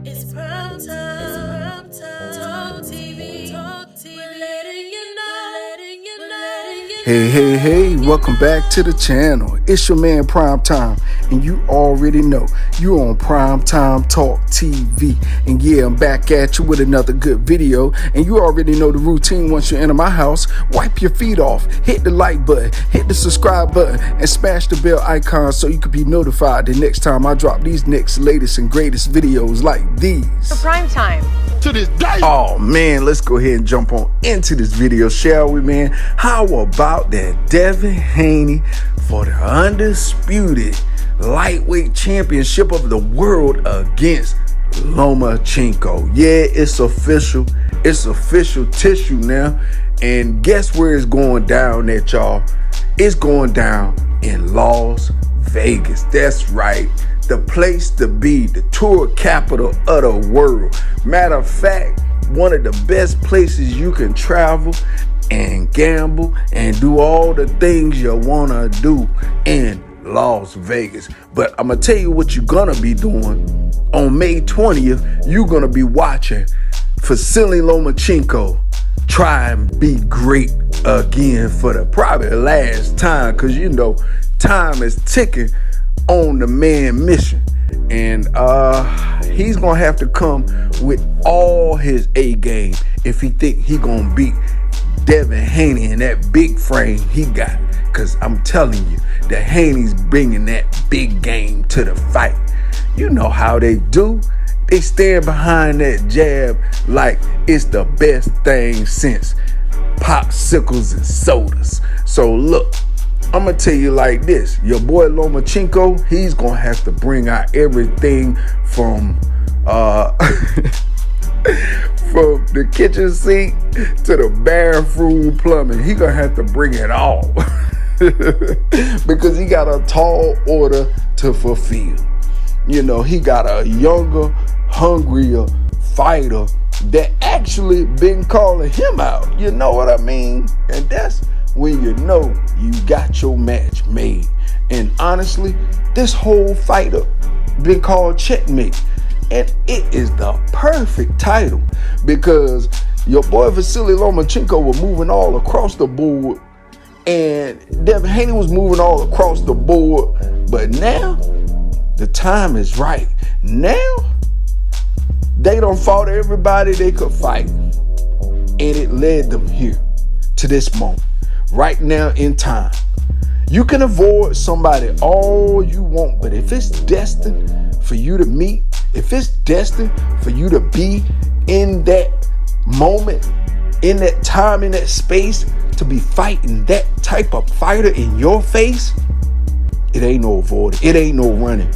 It's prime time. It's prime time. Talk TV. Talk TV. We're letting you know. Hey, welcome back to the channel. It's your man Prime Time, and you already know you're on Prime Time Talk TV. And yeah, I'm back at you with another good video, and you already know the routine. Once you enter my house, wipe your feet off, hit the like button, hit the subscribe button, and smash the bell icon so you can be notified the next time I drop these next latest and greatest videos like these. For Prime Time. To this day. Oh man, let's go ahead and jump on into this video, shall we, man? How about that Devin Haney for the undisputed lightweight championship of the world against Lomachenko? Yeah, it's official. It's official tissue now. And guess where it's going down at, y'all? It's going down in Las Vegas. That's right. The place to be, the tour capital of the world. Matter of fact, one of the best places you can travel and gamble and do all the things you want to do in Las Vegas. But I'm going to tell you what you're going to be doing. On May 20th, you're going to be watching Vasiliy Lomachenko try and be great again for the probably last time, because you know time is ticking on the man mission. And he's gonna have to come with all his A game if he think he gonna beat Devin Haney in that big frame he got. Cause I'm telling you, the Haney's bringing that big game to the fight. You know how they do. They stand behind that jab like it's the best thing since popsicles and sodas. So look, I'm going to tell you like this. Your boy Lomachenko, he's going to have to bring out everything from from the kitchen sink to the bathroom plumbing. He going to have to bring it all because he got a tall order to fulfill. You know, he got a younger, hungrier fighter that actually been calling him out. You know what I mean? And that's when you know you got your match made. And honestly, this whole fight up been called checkmate. And it is the perfect title because your boy Vasiliy Lomachenko was moving all across the board and Devin Haney was moving all across the board. But now, the time is right. Now, they done fought everybody they could fight. And it led them here to this moment. Right now in time. You can avoid somebody all you want, but if it's destined for you to meet, if it's destined for you to be in that moment, in that time, in that space, to be fighting that type of fighter in your face, it ain't no avoiding, it ain't no running.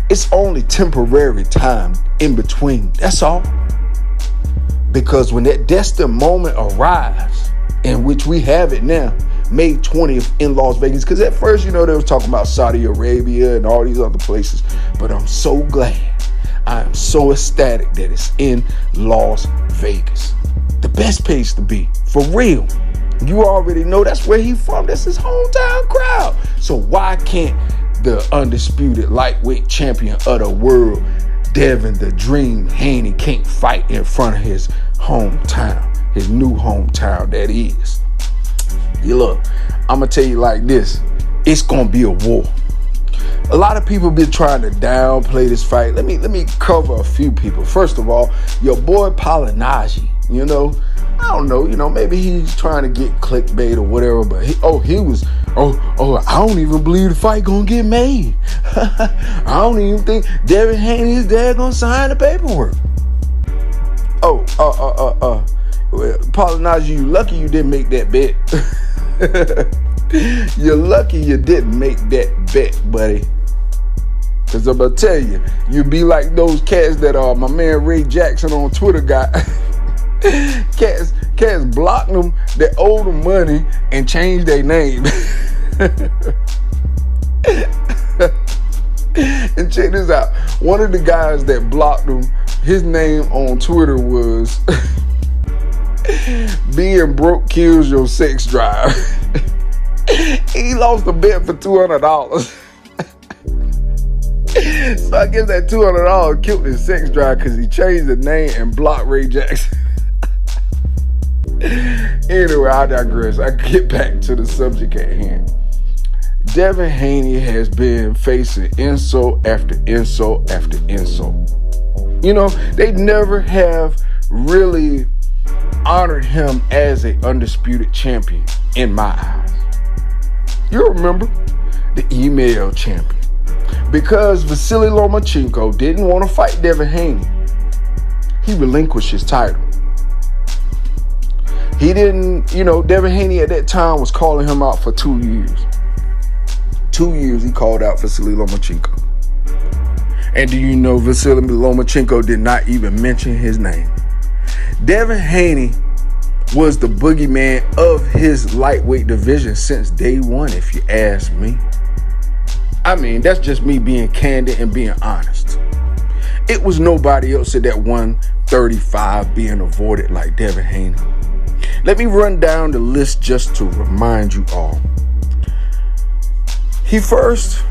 It's only temporary time in between, that's all. Because when that destined moment arrives, in which we have it now, May 20th in Las Vegas. Because at first, you know, they was talking about Saudi Arabia and all these other places. But I'm so glad, I am so ecstatic that it's in Las Vegas. The best place to be, for real. You already know that's where he's from. That's his hometown crowd. So why can't the undisputed lightweight champion of the world, Devin the Dream Haney, can't fight in front of his hometown? His new hometown, that is. You look, I'm going to tell you like this. It's going to be a war. A lot of people been trying to downplay this fight. Let me cover a few people. First of all, your boy Polinaji, you know, I don't know, you know, maybe he's trying to get clickbait or whatever, but I don't even believe the fight going to get made. I don't even think Devin Haney is there going to sign the paperwork. Polinaji, you lucky you didn't make that bet. You're lucky you didn't make that bet, buddy. Because I'm going to tell you, you'd be like those cats that my man Ray Jackson on Twitter got. Cats blocked them that owed them money and changed their name. And check this out. One of the guys that blocked him, his name on Twitter was being broke kills your sex drive. He lost a bet for $200. So I guess that $200 killed his sex drive because he changed the name and blocked Ray Jackson. Anyway, I digress. I get back to the subject at hand. Devin Haney has been facing insult after insult after insult. You know, they never have really honored him as an undisputed champion in my eyes. You remember the email champion. Because Vasiliy Lomachenko didn't want to fight Devin Haney, he relinquished his title. He didn't, Devin Haney at that time was calling him out for 2 years. 2 years he called out Vasiliy Lomachenko. And do you know Vasiliy Lomachenko did not even mention his name? Devin Haney was the boogeyman of his lightweight division since day one, if you ask me. I mean, that's just me being candid and being honest. It was nobody else at that 135 being avoided like Devin Haney. Let me run down the list just to remind you all. He first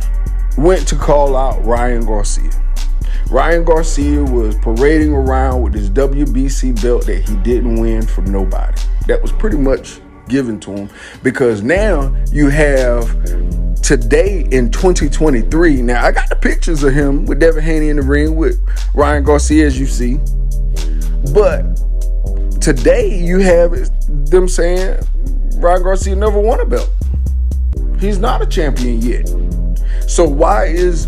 went to call out Ryan Garcia. Ryan Garcia was parading around with his WBC belt that he didn't win from nobody. That was pretty much given to him because now you have today in 2023. Now I got the pictures of him with Devin Haney in the ring with Ryan Garcia, as you see. But today you have them saying Ryan Garcia never won a belt. He's not a champion yet. So why is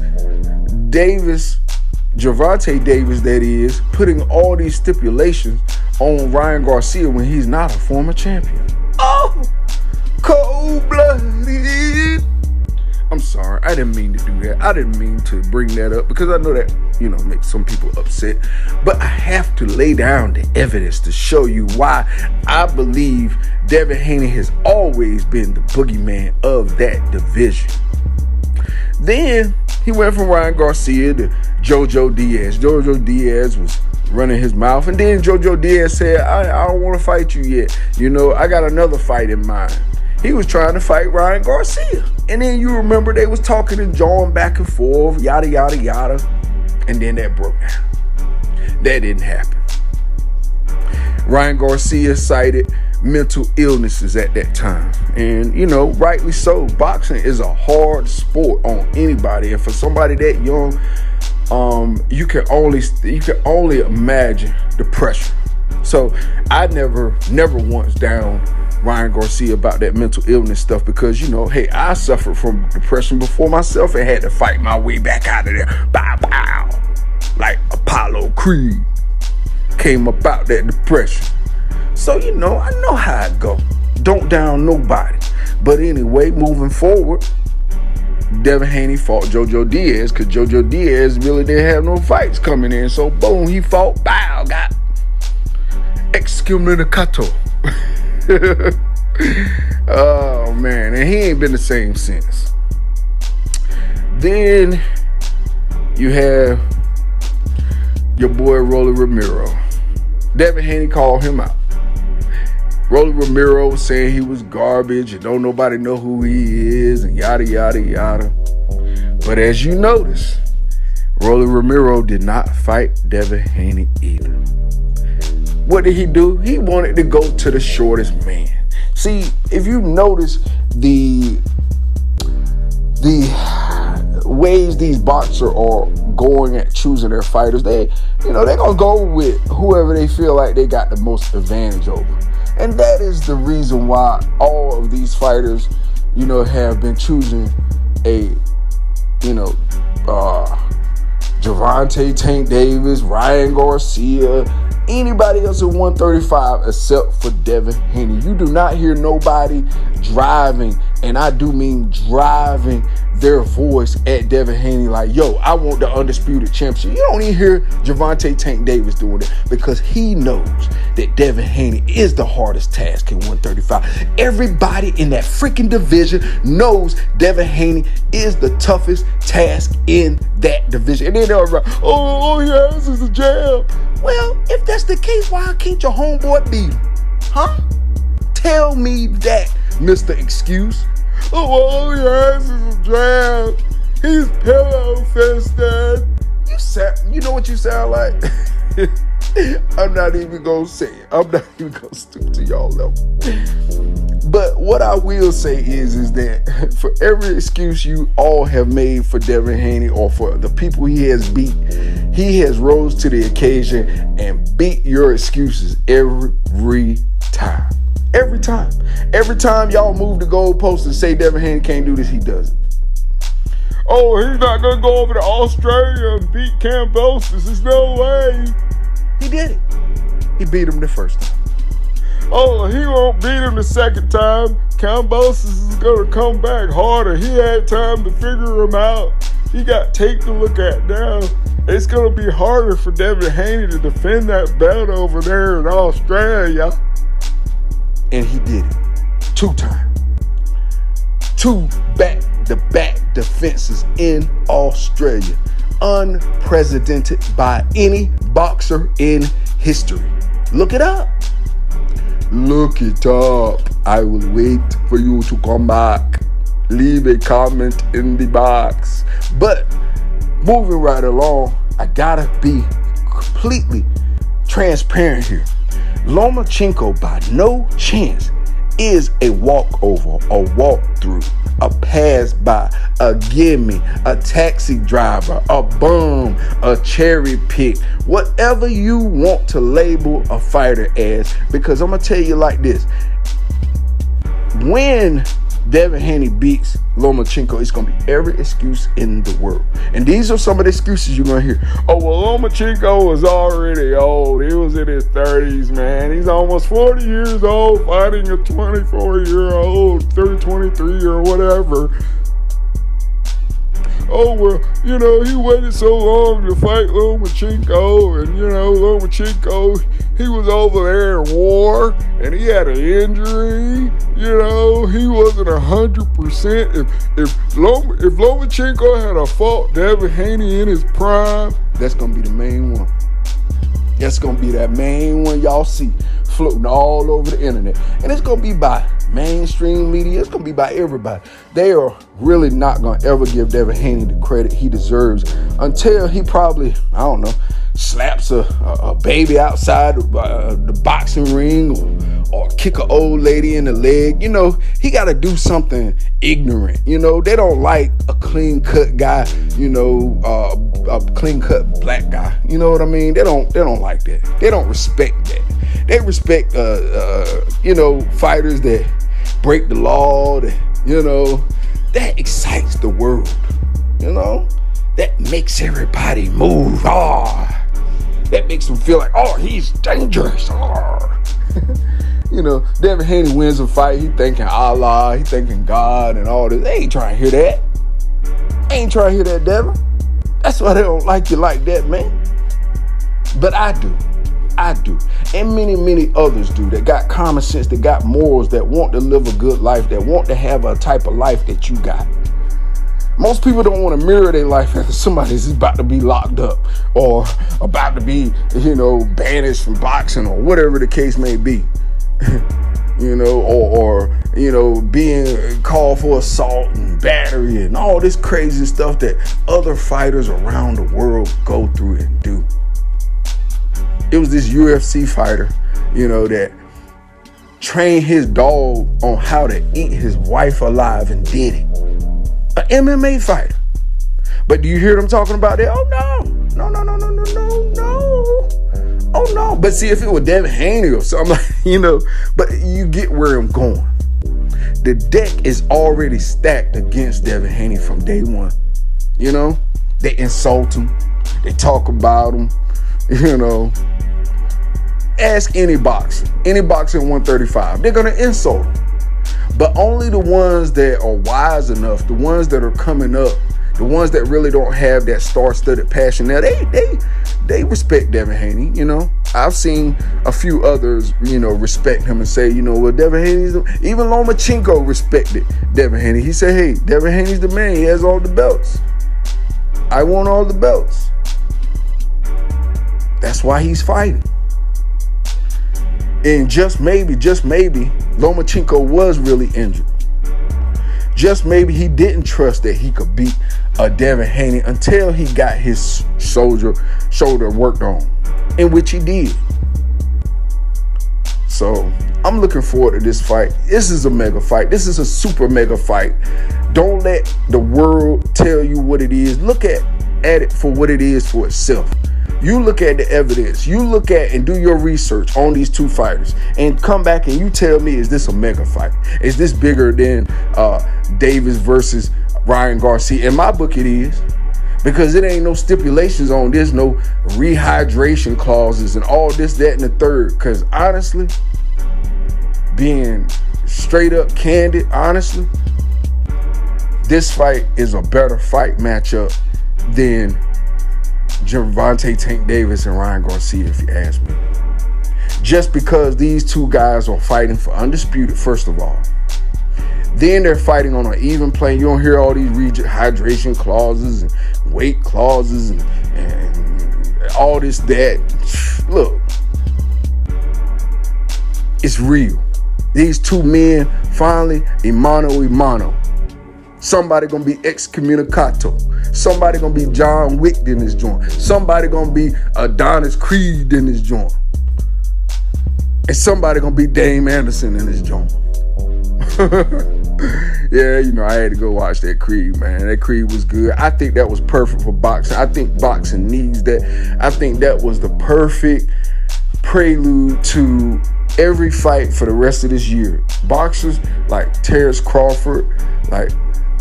Gervonta Davis, that is, putting all these stipulations on Ryan Garcia when he's not a former champion? Oh, cold-blooded. I'm sorry, I didn't mean to do that. I didn't mean to bring that up because I know that, makes some people upset. But I have to lay down the evidence to show you why I believe Devin Haney has always been the boogeyman of that division. Then he went from Ryan Garcia to Jojo Diaz. Jojo Diaz was running his mouth. And then Jojo Diaz said, I don't want to fight you yet. I got another fight in mind. He was trying to fight Ryan Garcia. And then you remember they was talking and jawing back and forth, yada, yada, yada. And then that broke down. That didn't happen. Ryan Garcia cited mental illnesses at that time. And, rightly so. Boxing is a hard sport on anybody. And for somebody that young, you can only imagine the pressure. So I never once down Ryan Garcia about that mental illness stuff because, hey, I suffered from depression before myself and had to fight my way back out of there. Bow, bow. Like Apollo Creed came about that depression. So, I know how it go. Don't down nobody. But anyway, moving forward, Devin Haney fought Jojo Diaz because Jojo Diaz really didn't have no fights coming in. So, boom, he fought, bow, got excommunicato. Oh, man. And he ain't been the same since. Then you have your boy Rolly Romero. Devin Haney called him out. Rolly Romero was saying he was garbage and don't nobody know who he is and yada, yada, yada. But as you notice, Rolly Romero did not fight Devin Haney either. What did he do? He wanted to go to the shortest man. See, if you notice the ways these boxers are going at choosing their fighters, they're gonna go with whoever they feel like they got the most advantage over. And that is the reason why all of these fighters, have been choosing a, Gervonta Tank Davis, Ryan Garcia, anybody else at 135 except for Devin Haney. You do not hear nobody driving, and I do mean driving their voice at Devin Haney like, yo, I want the undisputed championship. You don't even hear Gervonta Tank Davis doing it because he knows that Devin Haney is the hardest task in 135. Everybody in that freaking division knows Devin Haney is the toughest task in that division. And then they're like, oh yeah, this is a jab. Well, if that's the case, why can't your homeboy beat him? Huh? Tell me that, Mr. Excuse. Oh yeah, this is a jab. He's pillow fisted. You know what you sound like? I'm not even gonna say it. I'm not even gonna stoop to y'all level. But what I will say is that for every excuse you all have made for Devin Haney or for the people he has beat, he has rose to the occasion and beat your excuses every time. Every time. Every time y'all move the goalpost and say Devin Haney can't do this, he does it. Oh, he's not going to go over to Australia and beat Kambosos. There's no way. He did it. He beat him the first time. Oh, he won't beat him the second time. Kambosos is going to come back harder. He had time to figure him out. He got tape to look at now. It's going to be harder for Devin Haney to defend that belt over there in Australia. And he did it 2 times. 2 back-to-back defenses in Australia. Unprecedented by any boxer in history. Look it up. Look it up. I will wait for you to come back. Leave a comment in the box. But moving right along, I gotta be completely transparent here. Lomachenko by no chance is a walkover, a walkthrough, a pass by, a gimme, a taxi driver, a bum, a cherry pick, whatever you want to label a fighter as. Because I'm gonna tell you like this: when Devin Haney beats Lomachenko, it's going to be every excuse in the world. And these are some of the excuses you're going to hear. Oh, well, Lomachenko was already old. He was in his 30s, man. He's almost 40 years old fighting a 24-year-old, 23 or whatever. Oh, well, he waited so long to fight Lomachenko. And, Lomachenko, he was over there in war and he had an injury. He wasn't 100%. If Lomachenko had fought Devin Haney in his prime, that's going to be the main one. That's going to be that main one y'all see floating all over the internet. And it's going to be by mainstream media. It's going to be by everybody. They are really not going to ever give Devin Haney the credit he deserves until he probably, slaps a baby outside the boxing ring or kick an old lady in the leg. He got to do something ignorant. They don't like a clean-cut guy, a clean-cut black guy. You know what I mean? They don't like that. They don't respect that. They respect, fighters that break the law, that excites the world, that makes everybody move. That makes them feel like, he's dangerous. Devin Haney wins a fight, he thinking Allah, he thinking God and all this. They ain't trying to hear that. They ain't trying to hear that, Devin. That's why they don't like you like that, man. But I do. And many, many others do that got common sense, that got morals, that want to live a good life, that want to have a type of life that you got. Most people don't want to mirror their life after somebody's about to be locked up or about to be, banished from boxing or whatever the case may be. or being called for assault and battery and all this crazy stuff that other fighters around the world go through and do. It was this UFC fighter, that trained his dog on how to eat his wife alive and did it. An MMA fighter. But do you hear them talking about that? Oh, no. Oh, no. But see, if it was Devin Haney or something, but you get where I'm going. The deck is already stacked against Devin Haney from day one. They insult him. They talk about him. Ask any boxer at 135. They're going to insult him. But only the ones that are wise enough, the ones that are coming up, the ones that really don't have that star-studded passion, now they respect Devin Haney. I've seen a few others, respect him and say, Devin Haney's even Lomachenko respected Devin Haney. He said, hey, Devin Haney's the man. He has all the belts. I want all the belts. That's why he's fighting. And just maybe, Lomachenko was really injured. Just maybe he didn't trust that he could beat Devin Haney until he got his shoulder worked on, in which he did. So I'm looking forward to this fight. This is a mega fight. This is a super mega fight. Don't let the world tell you what it is. Look at it for what it is for itself. You look at the evidence. You look at and do your research on these two fighters and come back and you tell me, is this a mega fight? Is this bigger than Davis versus Ryan Garcia? In my book, it is. Because it ain't no stipulations on this, no rehydration clauses and all this, that, and the third. Because honestly, being straight up candid, honestly, this fight is a better fight matchup than Gervonta Tank Davis and Ryan Garcia, if you ask me. Just because these two guys are fighting for undisputed, first of all. Then they're fighting on an even plane. You don't hear all these hydration clauses and weight clauses and all this, that. Look, it's real. These two men finally, mano. Somebody gonna be excommunicado. Somebody gonna be John Wick in this joint. Somebody gonna be Adonis Creed in this joint. And somebody gonna be Dame Anderson in this joint. Yeah, you know, I had to go watch that Creed, man. That Creed was good. I think that was perfect for boxing. I think boxing needs that. I think that was the perfect prelude to every fight for the rest of this year. Boxers like Terrence Crawford, like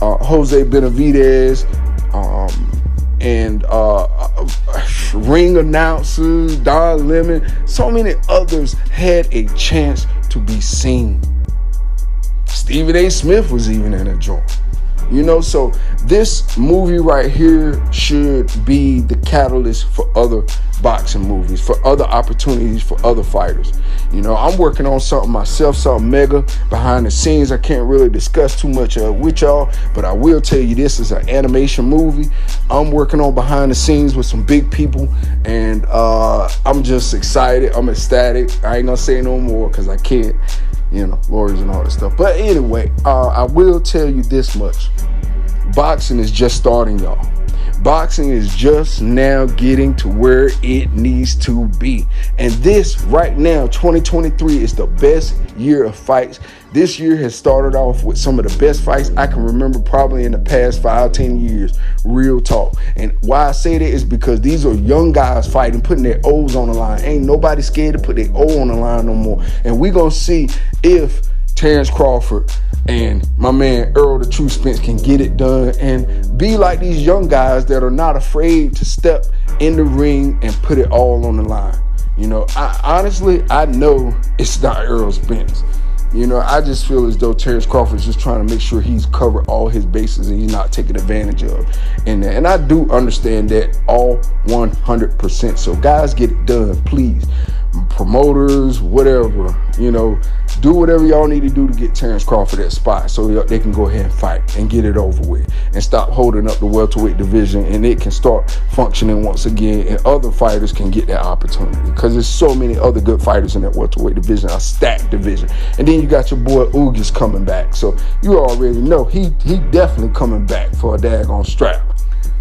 Jose Benavidez, and ring announcers, Don Lemon, so many others had a chance to be seen. Stephen A. Smith was even in a joint. You know, so this movie right here should be the catalyst for other boxing movies, for other opportunities, for other fighters. You know, I'm working on something myself, something mega behind the scenes. I can't really discuss too much with y'all, but I will tell you this is an animation movie. I'm working on behind the scenes with some big people, and I'm just excited. I'm ecstatic. I ain't gonna say no more because I can't. You know, lawyers and all that stuff. But anyway, I will tell you this much. Boxing is just starting, y'all. Boxing is just now getting to where it needs to be. And this right now, 2023, is the best year of fights. This year has started off with some of the best fights I can remember probably in the past 5-10 years. Real talk. And why I say that is because these are young guys fighting, putting their O's on the line. Ain't nobody scared to put their O on the line no more. And we're going to see if Terrence Crawford and my man Earl the True Spence can get it done and be like these young guys that are not afraid to step in the ring and put it all on the line. You know, I know it's not Earl Spence. You know, I just feel as though Terrence Crawford is just trying to make sure he's covered all his bases and he's not taken advantage of. And I do understand that all 100%. So guys, get it done, please. Promoters, whatever, you know, do whatever y'all need to do to get Terrence Crawford that spot so they can go ahead and fight and get it over with and stop holding up the welterweight division, and it can start functioning once again and other fighters can get that opportunity because there's so many other good fighters in that welterweight division, a stacked division. And then you got your boy Boogey coming back, so you already know he definitely coming back for a daggone strap.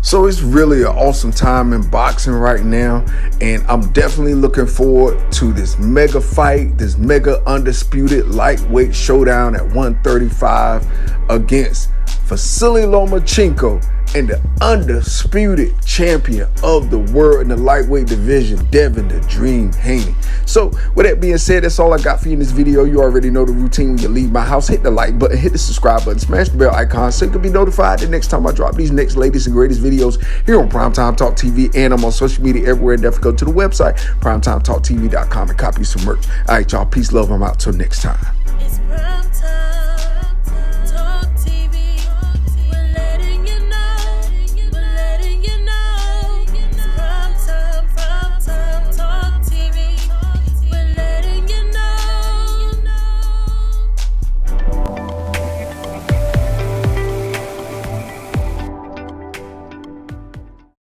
So it's really an awesome time in boxing right now, and I'm definitely looking forward to this mega fight, this mega undisputed lightweight showdown at 135 against Vasiliy Lomachenko and the undisputed champion of the world in the lightweight division, Devin the Dream Haney. So with that being said, that's all I got for you in this video. You already know the routine. When you leave my house, hit the like button, hit the subscribe button, smash the bell icon so you can be notified the next time I drop these next latest and greatest videos here on Primetime Talk TV, and I'm on social media everywhere. Definitely go to the website, PrimeTimeTalkTV.com, and copy some merch. All right, y'all. Peace, love. I'm out till next time.